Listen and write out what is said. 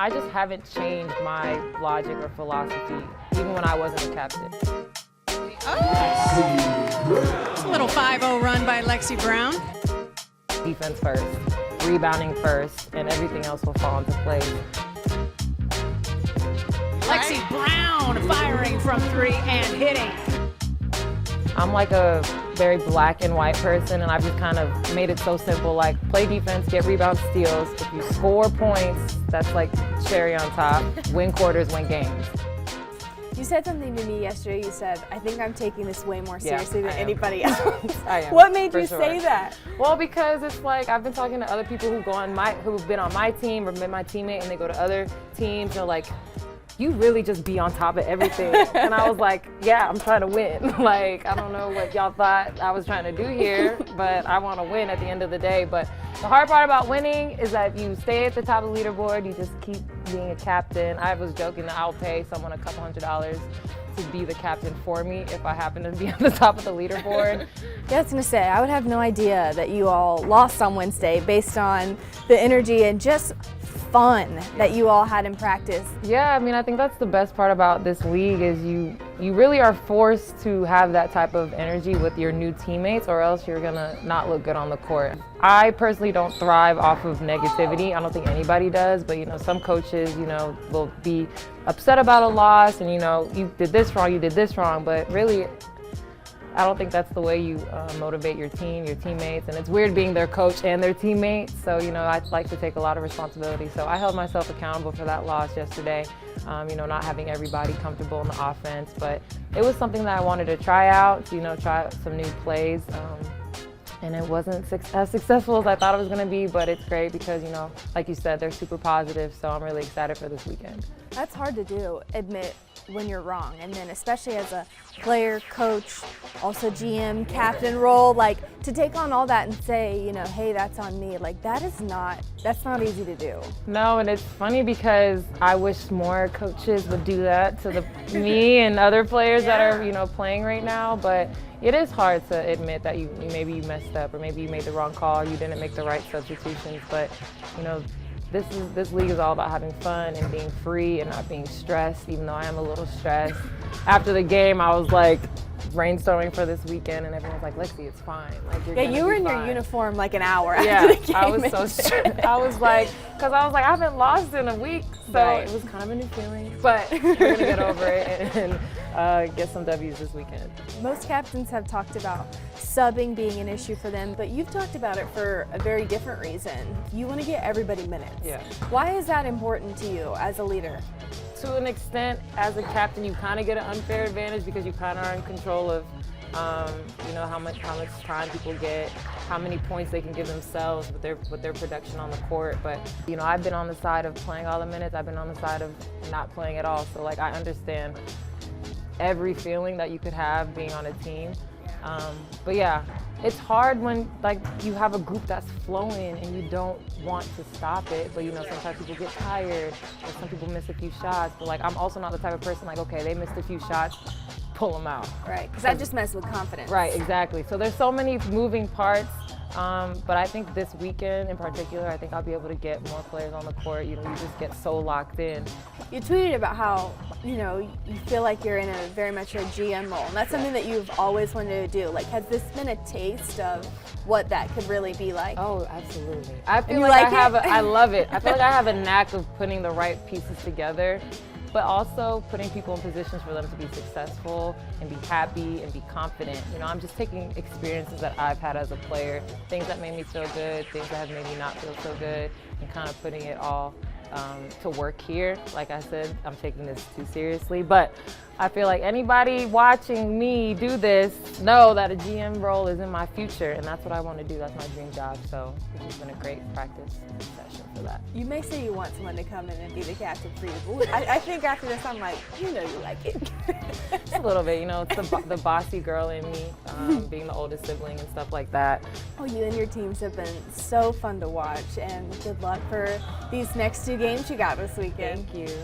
I just haven't changed my logic or philosophy, even when I wasn't a captain. It's a little 5-0 run by Lexie Brown. Defense first, rebounding first, and everything else will fall into place. Lexie Brown firing from three and hitting. I'm like a very black and white person, and I've just kind of made it so simple, like play defense, get rebounds, steals. If you score points, that's like cherry on top. Win quarters, win games. You said something to me yesterday. You said, I think I'm taking this way more seriously than anybody else. I am. What made for you sure. say that? Well, because it's like I've been talking to other people who've been on my team or been my teammate, and they go to other teams and they're like, you really just be on top of everything. And I was like, yeah, I'm trying to win. Like, I don't know what y'all thought I was trying to do here, but I want to win at the end of the day. But the hard part about winning is that you stay at the top of the leaderboard, you just keep being a captain. I was joking that I'll pay someone a couple $100s to be the captain for me if I happen to be on the top of the leaderboard. Yeah, I was going to say, I would have no idea that you all lost on Wednesday based on the energy and just fun that you all had in practice. Yeah, I mean, I think that's the best part about this league is you really are forced to have that type of energy with your new teammates, or else you're gonna not look good on the court. I personally don't thrive off of negativity. I don't think anybody does, but some coaches, will be upset about a loss and you did this wrong, you did this wrong, but really I don't think that's the way you motivate your team, your teammates, and it's weird being their coach and their teammates, so I like to take a lot of responsibility. So I held myself accountable for that loss yesterday, not having everybody comfortable in the offense, but it was something that I wanted to try out, try out some new plays, and it wasn't as successful as I thought it was going to be, but it's great because, like you said, they're super positive, so I'm really excited for this weekend. That's hard to do, admit when you're wrong, and then especially as a player, coach, also GM, captain role, like to take on all that and say, hey, that's on me, like that's not easy to do. No, and it's funny because I wish more coaches would do that to me and other players that are, playing right now, but it is hard to admit that maybe you messed up or maybe you made the wrong call, you didn't make the right substitutions, but this league is all about having fun and being free and not being stressed, even though I am a little stressed. After the game, I was like brainstorming for this weekend, and everyone was like, Lexie, it's fine. Like, you were in your uniform like an hour after yeah, the game. I was so stressed. I was like, I haven't lost in a week, so right. It was kind of a new feeling. But we're going to get over it and get some W's this weekend. Most captains have talked about subbing being an issue for them, but you've talked about it for a very different reason. You want to get everybody minutes. Yeah. Why is that important to you as a leader? To an extent, as a captain, you kind of get an unfair advantage because you kind of are in control of, how much time people get, how many points they can give themselves with their production on the court. But I've been on the side of playing all the minutes. I've been on the side of not playing at all. So I understand every feeling that you could have being on a team. But yeah, it's hard when you have a group that's flowing and you don't want to stop it, but sometimes people get tired or some people miss a few shots, but I'm also not the type of person okay, they missed a few shots, pull them out. Right, because that just messes with confidence. Right, exactly. So there's so many moving parts, but I think this weekend in particular, I think I'll be able to get more players on the court. You just get so locked in. You tweeted about how you feel like you're in very much a GM role, and that's something that you've always wanted to do. Has this been a taste of what that could really be like? Oh, absolutely. I feel I love it. I feel like I have a knack of putting the right pieces together, but also putting people in positions for them to be successful and be happy and be confident. I'm just taking experiences that I've had as a player, things that made me feel good, things that have made me not feel so good, and kind of putting it all to work here. Like I said, I'm taking this too seriously, but I feel like anybody watching me do this know that a GM role is in my future, and that's what I want to do. That's my dream job, so it's just been a great practice session for that. You may say you want someone to come in and be the captain for you, but I think after this I'm like, you like it. Just a little bit, it's the bossy girl in me, being the oldest sibling and stuff like that. Oh, you and your teams have been so fun to watch, and good luck for these next 2 games you got this weekend. Thank you.